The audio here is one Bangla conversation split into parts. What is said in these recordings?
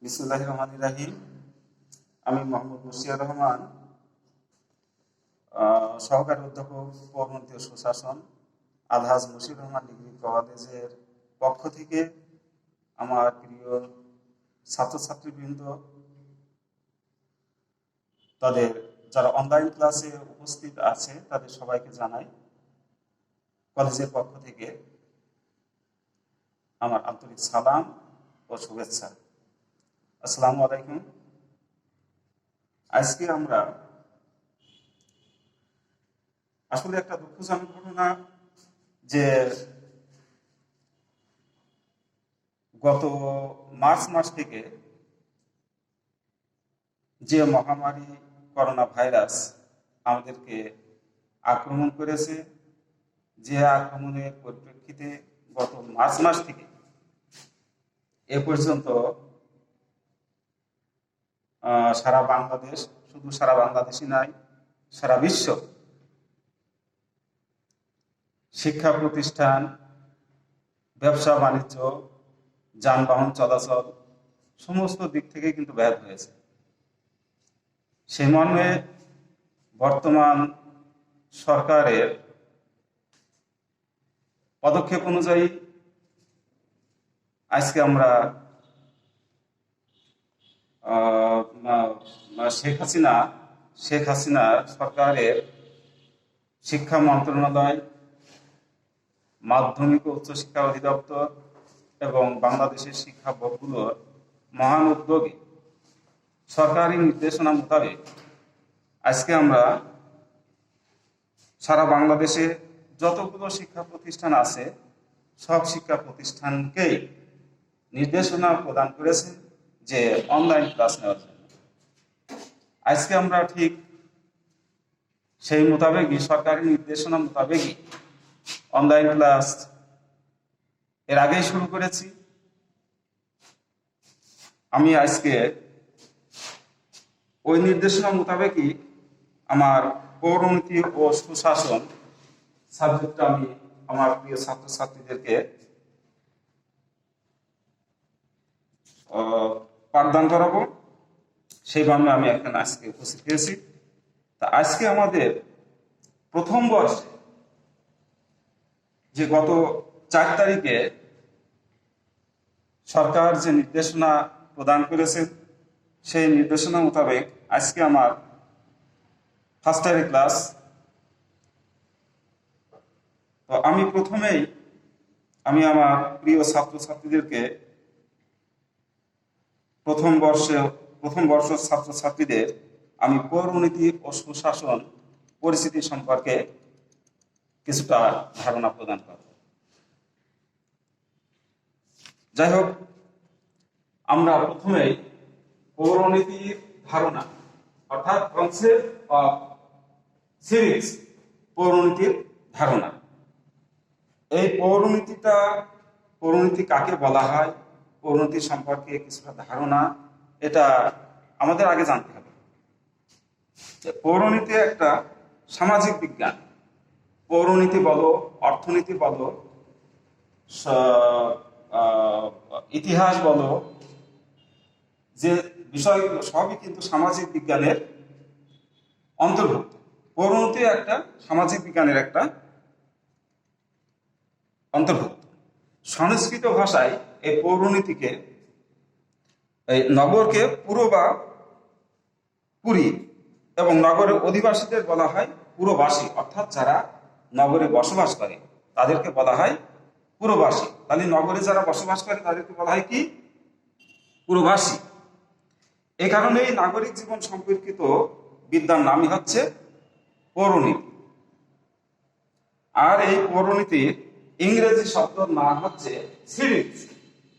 বিসমিল্লাহির রহমানির রহিম। আমি মোহাম্মদ মুশিয়ার রহমান, সহকারী অধ্যাপক পৌরনীতি ও সুশাসন, আলহাজ মুশির রহমান ডিগ্রি কলেজের পক্ষ থেকে আমার প্রিয় ছাত্রছাত্রীবৃন্দ, তাদের যারা অনলাইন ক্লাসে উপস্থিত আছে তাদের সবাইকে জানাই কলেজের পক্ষ থেকে আমার আন্তরিক সালাম ও শুভেচ্ছা। আসসালামু আলাইকুম। আজকে আমরা আসলে একটা দুঃখজনক ঘটনা যে গত মার্চ মাস থেকে যে মহামারী করোনা ভাইরাস আমাদেরকে আক্রমণ করেছে, যে আক্রমণের পরিপ্রেক্ষিতে গত মার্চ মাস থেকে এ পর্যন্ত সারা বাংলাদেশ, শুধু সারা বাংলাদেশই নয়, সারা বিশ্ব শিক্ষা প্রতিষ্ঠান, ব্যবসা বাণিজ্য, যানবাহন চলাচল সমস্ত দিক থেকে কিন্তু ব্যাহত হয়েছে। সেই মর্মে বর্তমান সরকারের পদক্ষেপ অনুযায়ী আজকে আমরা শেখ হাসিনা সরকারের শিক্ষা মন্ত্রণালয়, মাধ্যমিক ও উচ্চশিক্ষা অধিদপ্তর এবং বাংলাদেশের শিক্ষা বোর্ডগুলোর মহান উদ্যোগে সরকারি নির্দেশনা মোতাবেক আজকে আমরা সারা বাংলাদেশে যতগুলো শিক্ষা প্রতিষ্ঠান আছে সব শিক্ষা প্রতিষ্ঠানকেই নির্দেশনা প্রদান করেছে যে অনলাইন ক্লাস নেওয়ার জন্য। আজকে আমরা ঠিক সেই মোতাবেকই, সরকারি নির্দেশনা মোতাবেকই অনলাইন ক্লাস এর আগেই শুরু করেছি। আমি আজকে ওই নির্দেশনা মোতাবেকই আমার পৌরনীতি ও সুশাসন সাবজেক্টটা আমি আমার প্রিয় ছাত্রছাত্রীদেরকে পাঠদান করাবো। সেইভাবে আমি এখানে আজকে উপস্থিত হয়েছি। তা আজকে আমাদের প্রথম বর্ষে যে গত 4 তারিখে সরকার যে নির্দেশনা প্রদান করেছেন সেই নির্দেশনা মোতাবেক আজকে আমার ফার্স্ট ইয়ারের ক্লাস। তো আমি প্রথমেই আমার প্রিয় ছাত্রছাত্রীদেরকে প্রথম বর্ষ ছাত্রছাত্রীদের আমি পৌরনীতি ও সুশাসন পরিস্থিতি সম্পর্কে কিছুটা ধারণা প্রদান করব। যাই হোক, আমরা প্রথমেই পৌরনীতির ধারণা অর্থাৎ কনসেপ্ট অফ সিভিক্স, পৌরনীতির ধারণা। এই পৌরনীতি কাকে বলা হয়, পৌরনীতি সম্পর্কে কিছুটা ধারণা এটা আমাদের আগে জানতে হবে। পৌরনীতি একটা সামাজিক বিজ্ঞান। পৌরনীতি বলো, অর্থনীতি বলো, ইতিহাস বলো, যে বিষয়গুলো সবই কিন্তু সামাজিক বিজ্ঞানের অন্তর্ভুক্ত। পৌরনীতি একটা সামাজিক বিজ্ঞানের একটা অন্তর্ভুক্ত। সংস্কৃত ভাষায় এই পৌরনীতিকে, এই নগরকে পুর বা পুরী এবং নগরের অধিবাসীদের বলা হয় পুরবাসী, অর্থাৎ যারা নগরে বসবাস করে তাদেরকে বলা হয় পুরবাসী। তাহলে নগরে যারা বসবাস করে তাদেরকে বলা হয় কি? পুরবাসী। এই কারণেই নাগরিক জীবন সম্পর্কিত বিদ্যার নামই হচ্ছে পৌরনীতি। আর এই পৌরনীতির ইংরেজি শব্দের নাম হচ্ছে সিভিক্স।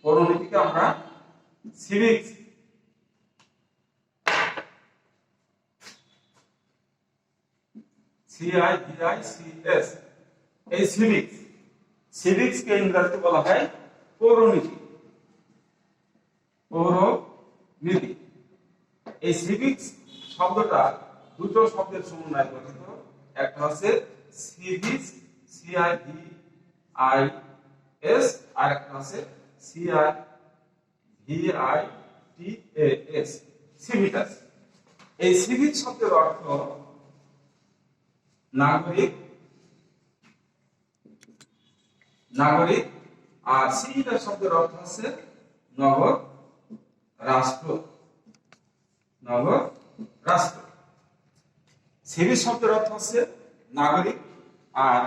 পৌরনীতিকে আমরা সিভিক্স, CIVICS, এই সিভিক্সকে ইংরেজিতে বলা হয় পৌরনীতি। পৌরনীতি, এই সিভিক্স শব্দটা দুটো শব্দের সমন্বয়ে গঠিত। একটা হচ্ছে সিভিক্স, CIVIS, আর একটা হচ্ছে CIVICS, T A S, civitas. এই সিভিক শব্দের অর্থ নাগরিক, নাগরিক, আর সিভিটাস শব্দের অর্থ হচ্ছে নগর রাষ্ট্র, নগর রাষ্ট্র। সিভিক শব্দের অর্থ হচ্ছে নাগরিক, আর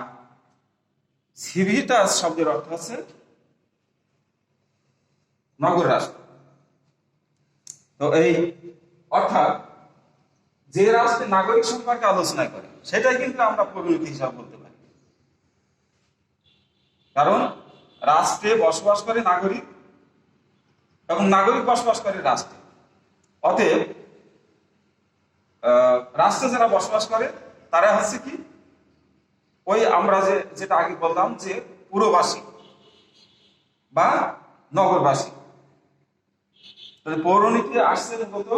সিভিটাস শব্দের অর্থ হচ্ছে নগর রাষ্ট্র। তো এই অর্থাৎ যে রাষ্ট্রে নাগরিক সম্পর্কে আলোচনা করে সেটাই কিন্তু আমরা পরিণতি হিসাব বলতে পারি। কারণ রাষ্ট্রে বসবাস করে নাগরিক এবং নাগরিক বসবাস করে রাষ্ট্রে। অতএব রাষ্ট্রে যারা বসবাস করে তারা হচ্ছে কি ওই আমরা যেটা আগে বললাম যে পুরবাসী বা নগরবাসী। পৌরনীতি আসছে মূলত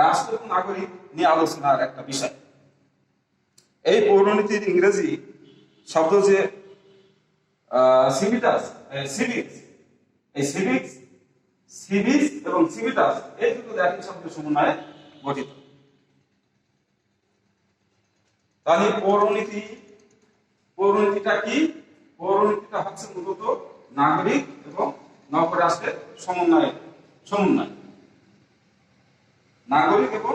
রাষ্ট্র এবং নাগরিক নিয়ে আলোচনার একটা বিষয়। এই পৌরনীতির ইংরেজি শব্দ যে সিভিটাস, সিভিক্স, এই সিভিক্স, সিভিস এবং সিভিটাস এই দুটো ল্যাটিন শব্দের সমন্বয়ে গঠিত। তাহলে পৌরনীতি, পৌরনীতিটা কি? পৌরনীতিটা হচ্ছে মূলত নাগরিক এবং নগর রাষ্ট্রের সমন্বয়, সমন্বয়, নাগরিক এবং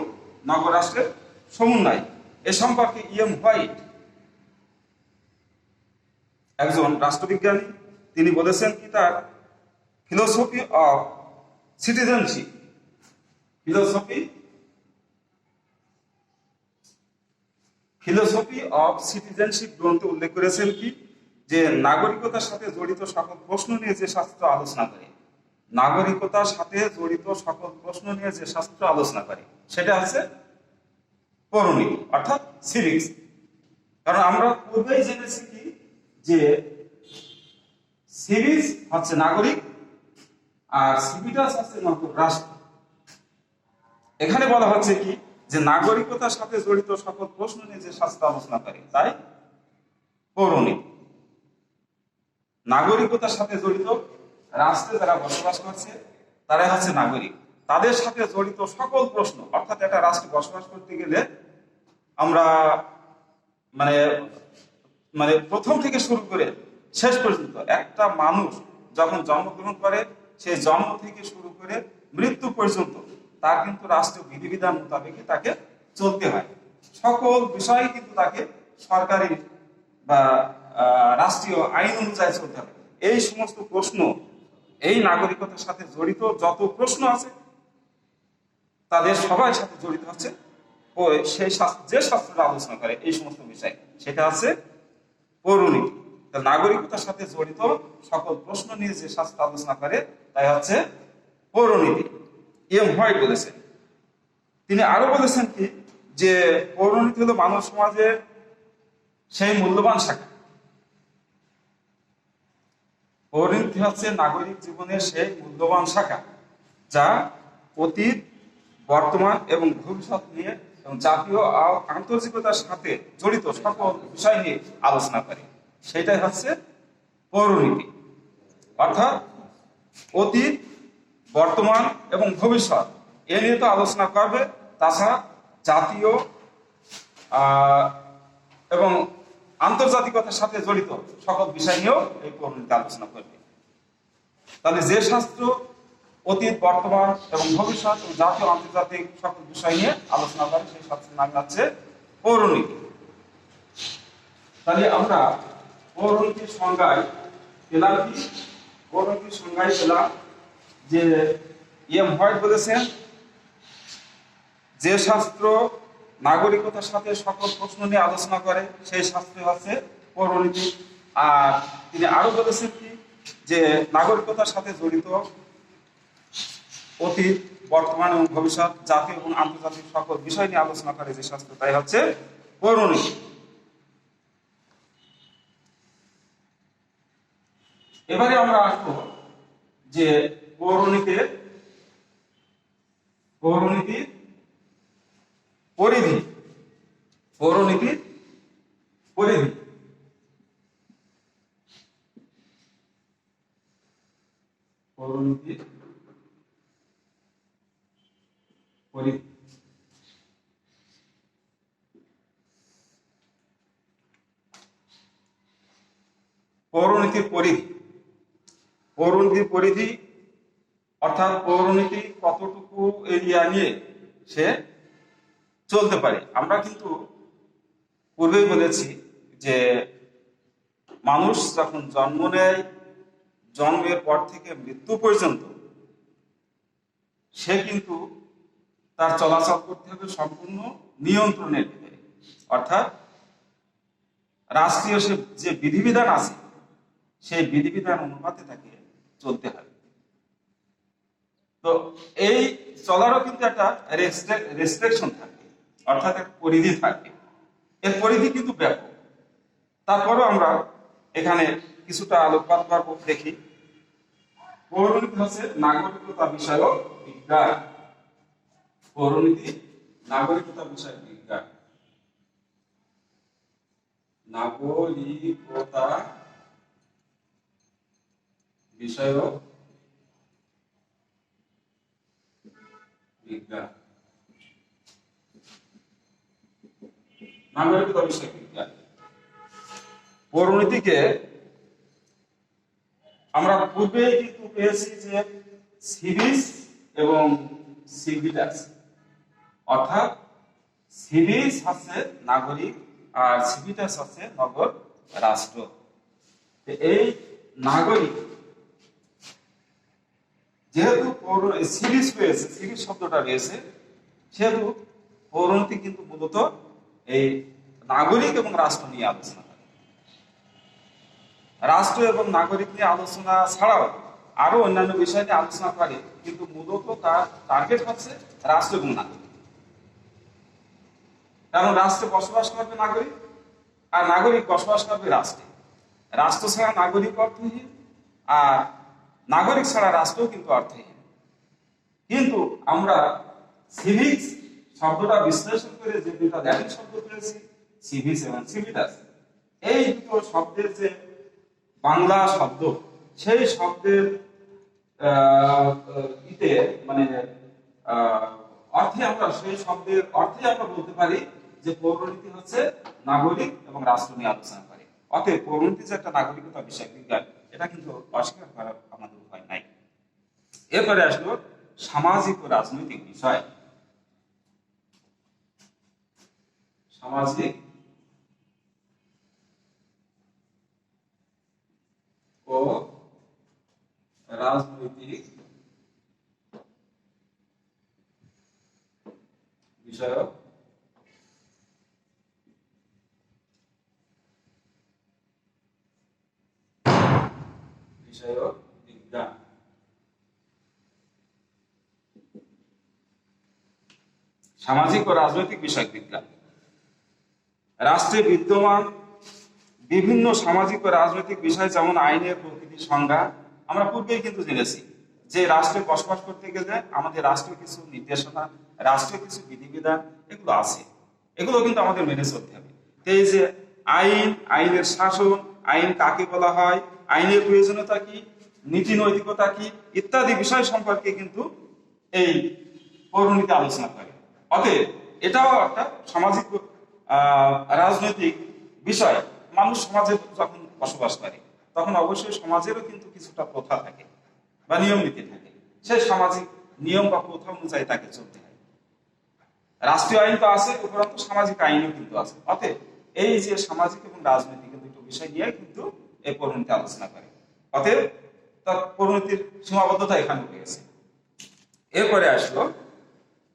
নগর রাষ্ট্রের সমন্বয়। এ সম্পর্কে ইএম হোয়াইট, একজন রাষ্ট্রবিজ্ঞানী, তিনি বলেছেন কি তার philosophy of citizenship, philosophy of citizenship গ্রন্থে উল্লেখ করেছেন কি যে নাগরিকতার সাথে জড়িত সকল প্রশ্ন নিয়ে যে শাস্ত্র আলোচনা করে, নাগরিকতার সাথে জড়িত সকল প্রশ্ন নিয়ে যে শাস্ত্র আলোচনা করে সেটা হচ্ছে পৌরনীতি অর্থাৎ সিভিক্স। কারণ আমরা পূর্বেই জেনেছি কি যে সিভিক্স হচ্ছে নাগরিক আর সিভিটাস হচ্ছে নগর রাষ্ট্র। এখানে বলা হচ্ছে কি যে নাগরিকতার সাথে জড়িত সকল প্রশ্ন নিয়ে যে শাস্ত্র আলোচনা করে তাই পৌরনীতি। নাগরিকতার সাথে জড়িত রাষ্ট্রে যারা বসবাস করছে তারাই হচ্ছে নাগরিক, তাদের সাথে জড়িত সকল প্রশ্ন, অর্থাৎ একটা রাষ্ট্রে বসবাস করতে গেলে আমরা মানে মানে প্রথম থেকে শুরু করে শেষ পর্যন্ত একটা মানুষ যখন জন্মগ্রহণ করে সেই জন্ম থেকে শুরু করে মৃত্যু পর্যন্ত তার কিন্তু রাষ্ট্রীয় বিধিবিধান মোতাবেকই তাকে চলতে হয়। সকল বিষয় কিন্তু তাকে সরকারি বা রাষ্ট্রীয় আইন অনুযায়ী চলতে হবে। এই সমস্ত প্রশ্ন, এই নাগরিকতার সাথে জড়িত যত প্রশ্ন আছে তাদের সবার সাথে জড়িত হচ্ছে ওই সেই যে শাস্ত্রটা আলোচনা করে এই সমস্ত বিষয়, সেটা হচ্ছে পৌরনীতি। নাগরিকতার সাথে জড়িত সকল প্রশ্ন নিয়ে যে শাস্ত্র আলোচনা করে তাই হচ্ছে পৌরনীতি। ইএম হোয়াইট বলেছেন। তিনি আরো বলেছেন কি যে পৌরনীতি হলো মানব সমাজের সেই মূল্যবান শাখা। পৌরনীতি হচ্ছে নাগরিক জীবনের সেই মূল্যবান শাখা যা অতীত, বর্তমান এবং ভবিষ্যৎ নিয়ে এবং জাতীয় আন্তর্জাতিকতার সাথে জড়িত সকল বিষয় নিয়ে আলোচনা করে, সেটাই হচ্ছে পৌরনীতি। অর্থাৎ অতীত, বর্তমান এবং ভবিষ্যৎ এ নিয়ে তো আলোচনা করবে, তাছাড়া জাতীয় এবং আন্তর্জাতিকতার সাথে জড়িত সকল বিষয় নিয়েও এই পৌরনীতি আলোচনা করবে। তাহলে যে শাস্ত্র অতীত, বর্তমান এবং ভবিষ্যৎ এবং জাতীয় আন্তর্জাতিক সকল বিষয় নিয়ে আলোচনা করে সেই শাস্ত্রের নাম হচ্ছে পৌরনীতি। তাহলে আমরা পৌরনীতির সংজ্ঞায় পেলাম কি? পৌরনীতির সংজ্ঞায় পেলাম যে ইএম হোয়াইট বলেছেন যে শাস্ত্র নাগরিকতার সাথে সকল প্রশ্ন নিয়ে আলোচনা করে সেই শাস্ত্র হচ্ছে পৌরনীতি। আর তিনি আরো বলেছেন কি যে নাগরিকতার সাথে জড়িত অতীত, বর্তমান এবং ভবিষ্যৎ, জাতীয় এবং আন্তর্জাতিক সকল বিষয় নিয়ে আলোচনা করে যে শাস্ত্র তাই হচ্ছে পৌরনীতি। এবারে আমরা আসবো যে পৌরনীতির পরিধি, পৌরনীতির পরিধি। পৌরনীতির পরিধি। পৌরনীতির পরিধি, পৌরনীতির পরিধি অর্থাৎ পৌরনীতি কতটুকু এরিয়া নিয়ে সে চলতে পারে। আমরা কিন্তু পূর্বেই বলেছি যে মানুষ যখন জন্ম নেয়, জন্মের পর থেকে মৃত্যু পর্যন্ত সে কিন্তু তার চলাচল করতে হবে সম্পূর্ণ নিয়ন্ত্রণের ভিতরে, অর্থাৎ রাষ্ট্রীয় যে বিধিবিধান আছে সেই বিধিবিধান অনুপাতে তাকে চলতে হবে। তো এই চলারও কিন্তু একটা রেস্ট্রিকশন থাকবে, অর্থাৎ একটা পরিধি থাকবে। এর পরিধি কিন্তু ব্যাপক। তারপরও আমরা এখানে কিছুটা আলোকপাত করব। দেখি, পৌরনীতি হচ্ছে নাগরিকতা বিষয়ক বিজ্ঞান। পৌরনীতি নাগরিকতা বিষয়ক বিজ্ঞান। নাগরিকতা বিষয়ক বিজ্ঞান। নাগরিকতা বিষয়ক বিজ্ঞান। পৌরনীতিকে আমরা পূর্বে কিন্তু পেয়েছি যে সিভিস এবং সিভিটাস, অর্থাৎ সিভিস হচ্ছে নাগরিক আর সিভিটাস হচ্ছে নগর রাষ্ট্র। এই নাগরিক যেহেতু সিভিস রয়েছে, সিভিস শব্দটা রয়েছে, সেহেতু পৌরনীতি কিন্তু মূলত এই নাগরিক এবং রাষ্ট্র নিয়ে আলোচনা করে। রাষ্ট্র এবং নাগরিক নিয়ে আলোচনা ছাড়াও আরো অন্যান্য বিষয় নিয়ে আলোচনা করে, কিন্তু মূলত তার টার্গেট হচ্ছে রাষ্ট্র এবং নাগরিক। কারণ রাষ্ট্রে বসবাস করবে নাগরিক, আর নাগরিক বসবাস করবে রাষ্ট্রে। রাষ্ট্র ছাড়া নাগরিক অর্থহীন, আর নাগরিক ছাড়া রাষ্ট্রও কিন্তু অর্থহীন। কিন্তু আমরা সিভিক্স শব্দটা বিশ্লেষণ করে যে দুটো ল্যাটিন শব্দ পেয়েছি, সিভিস এবং সিভিটাস, এই দুটো শব্দের যে বাংলা শব্দ, সেই শব্দের মানে অর্থে আমরা সেই শব্দের অর্থে আমরা বলতে পারি যে পৌরনীতি হচ্ছে নাগরিক এবং রাষ্ট্র নিয়ে আলোচনা করে। অতএব পৌরনীতি যে একটা নাগরিকতা বিষয়ক বিজ্ঞান, এটা কিন্তু অস্বীকার করার আমাদের উপায় নাই। এরপরে আসলো সামাজিক ও রাজনৈতিক বিষয়। সামাজিক ও রাজনৈতিক বিষয়ক বিজ্ঞান। সামাজিক ও রাজনৈতিক বিষয়ক বিজ্ঞান রাষ্ট্রে বিদ্যমান বিভিন্ন সামাজিক ও রাজনৈতিক বিষয়, যেমন আইনের প্রকৃতি, সংজ্ঞা। আমরা পূর্বেই কিন্তু জেনেছি যে রাষ্ট্রে বসবাস করতে গেলে আমাদের রাষ্ট্রীয় কিছু নির্দেশনা, রাষ্ট্রীয় কিছু বিধিবিধান এগুলো আছে, এগুলো কিন্তু আমাদের মেনে চলতে হবে। এই যে আইন, আইনের শাসন, আইন কাকে বলা হয়, আইনের প্রয়োজনীয়তা কি, নীতি নৈতিকতা কি, ইত্যাদি বিষয় সম্পর্কে কিন্তু এই পৌরনীতি আলোচনা করে। অতএব এটাও একটা সামাজিক রাজনৈতিক বিষয়। মানুষ সমাজে যখন বসবাস করে তখন অবশ্যই সমাজেরও কিন্তু কিছুটা প্রথা থাকে বা নিয়ম নীতি থাকে, সেই সামাজিক নিয়ম বা প্রথা অনুযায়ী তাকে চলতে হয়। রাষ্ট্রীয় আইন তো আছে, উপরন্তু সামাজিক আইনও কিন্তু আছে। অতএব এই যে সামাজিক এবং রাজনৈতিক দুটো বিষয় নিয়ে কিন্তু এই পরিণতি আলোচনা করে। অতএব তার পরিণতির সীমাবদ্ধতা এখানে রয়েছে। এরপরে আসলো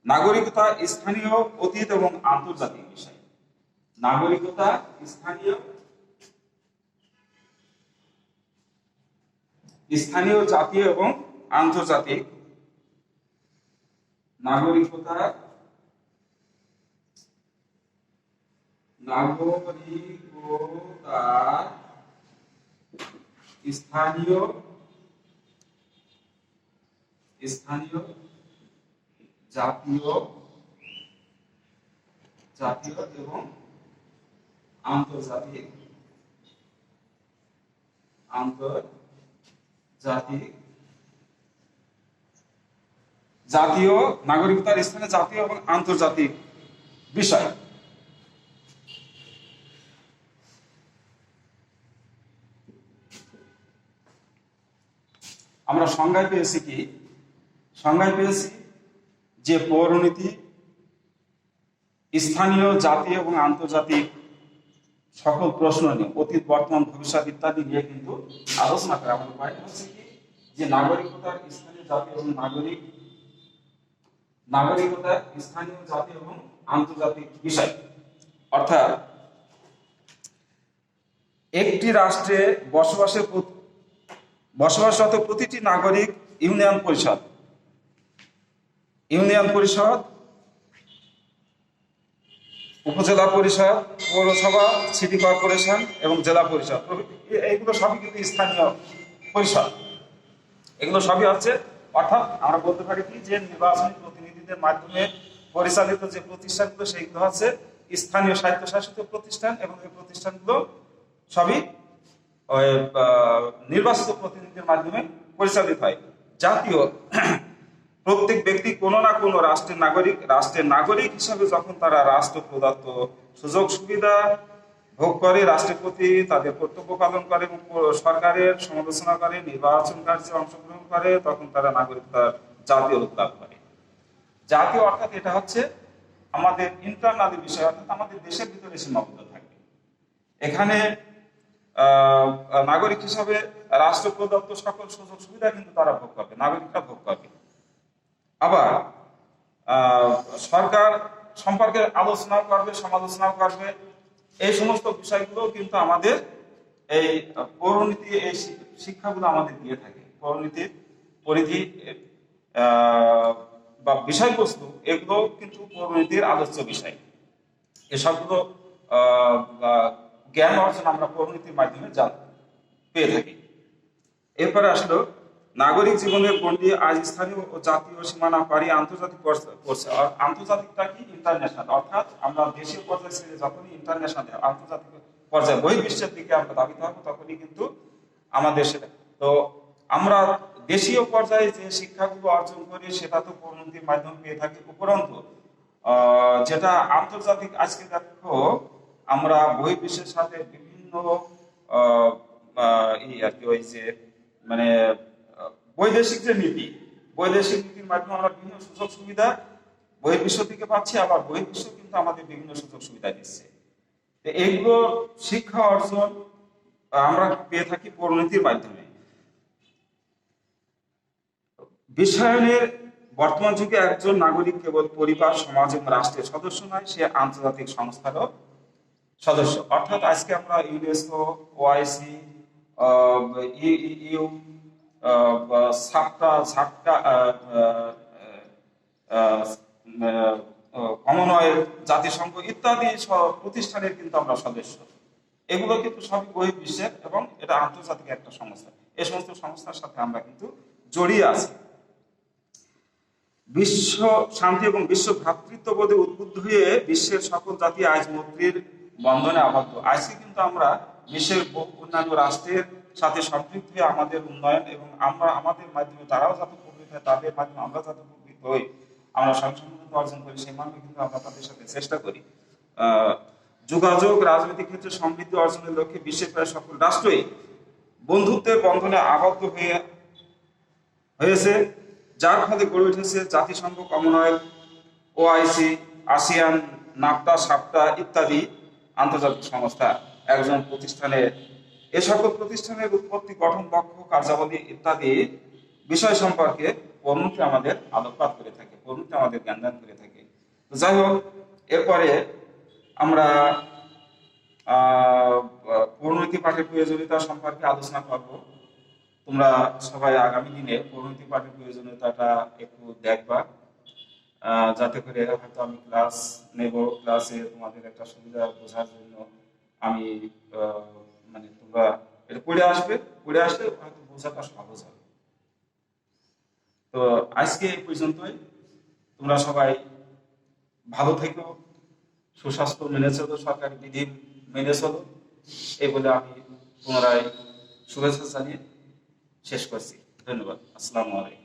নাগরিকতা স্থানীয়, অতীত এবং আন্তর্জাতিক বিষয়। নাগরিকতা স্থানীয়, স্থানীয়, জাতীয় এবং আন্তর্জাতিক। নাগরিকতা স্থানীয়, স্থানীয়, জাতীয়, জাতীয় এবং আন্তর্জাতিক, আন্তর্জাতিক জাতীয় নাগরিকতার স্থানে জাতীয় এবং আন্তর্জাতিক বিষয়। আমরা সংজ্ঞায় পেয়েছি কি? সংজ্ঞায় পেয়েছি যে পৌরনীতি স্থানীয়, জাতীয় এবং আন্তর্জাতিক সকল প্রশ্ন নিয়ে, অতীত, বর্তমান, ভবিষ্যৎ ইত্যাদি নিয়ে কিন্তু আলোচনা করে। আমাদের পয়েন্ট হচ্ছে কি যে নাগরিকতার স্থানীয়, জাতীয় এবং নাগরিকতার স্থানীয়, জাতীয় এবং আন্তর্জাতিক বিষয়। অর্থাৎ একটি রাষ্ট্রে বসবাসরত প্রতিটি নাগরিক ইউনিয়ন পরিষদ, উপজেলা পরিষদ, পৌরসভা, সিটি কর্পোরেশন এবং জেলা পরিষদ, এইগুলো সবই কিন্তু স্থানীয় পরিষদ। এগুলো সবই হচ্ছে, অর্থাৎ আমরা বলতে পারি কি যে নির্বাচনী প্রতিনিধিদের মাধ্যমে পরিচালিত যে প্রতিষ্ঠানগুলো সেইগুলো হচ্ছে স্থানীয় স্বায়ত্তশাসিত প্রতিষ্ঠান, এবং এই প্রতিষ্ঠানগুলো সবই নির্বাচিত প্রতিনিধিদের মাধ্যমে পরিচালিত হয়। জাতীয়, প্রত্যেক ব্যক্তি কোনো না কোনো রাষ্ট্রের নাগরিক হিসাবে যখন তারা রাষ্ট্র প্রদত্ত সুযোগ সুবিধা ভোগ করে, রাষ্ট্রের প্রতি তাদের কর্তব্য পালন করে এবং সরকারের সমালোচনা করে, নির্বাচন কার্যে অংশগ্রহণ করে, তখন তারা নাগরিকতার জাতীয় রূপ লাভ করে। জাতীয় অর্থাৎ এটা হচ্ছে আমাদের ইন্টারনালি বিষয়, অর্থাৎ আমাদের দেশের ভিতরে সীমাবদ্ধ থাকবে। এখানে নাগরিক হিসাবে রাষ্ট্র প্রদত্ত সকল সুযোগ সুবিধা কিন্তু তারা ভোগ করবে, নাগরিকরা ভোগ করবে। আবার সরকার সম্পর্কে আলোচনাও করবে, সমালোচনাও করবে। এই সমস্ত বিষয়গুলো কিন্তু আমাদের এই পৌরনীতি, এই শিক্ষাগুলো আমাদের দিয়ে থাকে। পৌরনীতির পরিধি বা বিষয়বস্তু, এগুলো কিন্তু পৌরনীতির আলোচ্য বিষয়। এসবগুলো জ্ঞান অর্জন আমরা পৌরনীতির মাধ্যমে পেয়ে থাকি। এরপরে আসলো নাগরিক জীবনের গণ্ডি আজ স্থানীয় ও জাতীয় সীমানা পারি আন্তর্জাতিক পড়ছে। আর আন্তর্জাতিকটা কি? ইন্টারন্যাশনাল। অর্থাৎ আমরা দেশীয় পর্যায়ে ছেড়ে যখনই ইন্টারন্যাশনাল, আন্তর্জাতিক পর্যায়ে, বহির্বিশ্বের দিকে আমরা ধাবিত হবো, তখনই কিন্তু আমাদের সেটা। তো আমরা দেশীয় পর্যায়ে যে শিক্ষাগুলো অর্জন করি সেটা তো পৌরনীতির মাধ্যমে পেয়ে থাকি। উপরন্তু যেটা আন্তর্জাতিক, আজকে দেখো আমরা বহির্বিশ্বের সাথে বিভিন্ন ওই যে মানে বৈদেশিক নীতির মাধ্যমে আমরা বিভিন্ন সুযোগ সুবিধা বহির্বিশ্ব থেকে পাচ্ছি, আবার বহির্বিশ্ব কিন্তু আমাদের বিভিন্ন সুযোগ সুবিধা দিচ্ছে। এইগুলো শিক্ষা অর্জন আমরা পেয়ে থাকি পৌরনীতির মাধ্যমে। বিশ্বায়নের বর্তমান যুগে একজন নাগরিক কেবল পরিবার, সমাজ এবং রাষ্ট্রের সদস্য নয়, সে আন্তর্জাতিক সংস্থারও সদস্য। অর্থাৎ আজকে আমরা ইউনেস্কো, ওআইসি, ইউ, কমনওয়েলথ, জাতিসংঘ ইত্যাদি প্রতিষ্ঠানের কিন্তু আমরা সদস্য। এগুলো কিন্তু সবই বহির্বিশ্বের এবং এটা আন্তর্জাতিক একটা সংস্থা। এই সমস্ত সংস্থার সাথে আমরা কিন্তু জড়িয়ে আছি। বিশ্ব শান্তি এবং বিশ্ব ভ্রাতৃত্ববোধে উদ্বুদ্ধ হয়ে বিশ্বের সকল জাতি আজ মৈত্রীর বন্ধনে আবদ্ধ। আজকে কিন্তু আমরা বিশ্বের অন্যান্য রাষ্ট্রের সাথে সম্পৃক্ত হয়ে আমাদের উন্নয়ন এবং আমরা আমাদের মাধ্যমে তারাও যাতে উপকৃত হয়, তাদের মাধ্যমে আমরা যাতে উপকৃত হই, আমরা স্বয়ংসম্পূর্ণতা অর্জন করি, সেই মাধ্যমে কিন্তু আমরা তাদের সাথে চেষ্টা করি। যোগাযোগ, রাজনৈতিক ক্ষেত্রে সমৃদ্ধি অর্জনের লক্ষ্যে বিশ্বের প্রায় সকল রাষ্ট্রই বন্ধুত্বের বন্ধনে আবদ্ধ হয়েছে, যার ফলে গড়ে উঠেছে জাতিসংঘ, কমনওয়েলথ, ওআইসি, আসিয়ান, নাফটা, সাপটা ইত্যাদি আন্তর্জাতিক সংস্থা। একজন প্রতিষ্ঠানের এ সকল প্রতিষ্ঠানের উৎপত্তি, গঠন, লক্ষ্য, কার্যাবলী ইত্যাদি বিষয় সম্পর্কে পৌরনীতি আমাদের আলোকপাত করে থাকে, পৌরনীতি আমাদের জ্ঞানদান করে থাকে। যাই হোক, এরপরে আমরা পৌরনীতি পাঠের প্রয়োজনীয়তা সম্পর্কে আলোচনা করব। তোমরা সবাই আগামী দিনে পৌরনীতি পাঠের প্রয়োজনীয়তাটা একটু দেখবা, যাতে করে হয়তো আমি ক্লাস নেব, ক্লাসে তোমাদের একটা সুবিধা বোঝার জন্য আমি মানে তোমরা এটা পড়ে আসলে হয়তো বোঝাটা সহজ হবে। তো আজকে এই পর্যন্তই। তোমরা সবাই ভালো থেকো, সুস্বাস্থ্য মেনে চলো, সরকারি বিধি মেনে চলো, এই বলে আমি পুনরায় শুভেচ্ছা জানিয়ে শেষ করছি। ধন্যবাদ। আসসালামু আলাইকুম।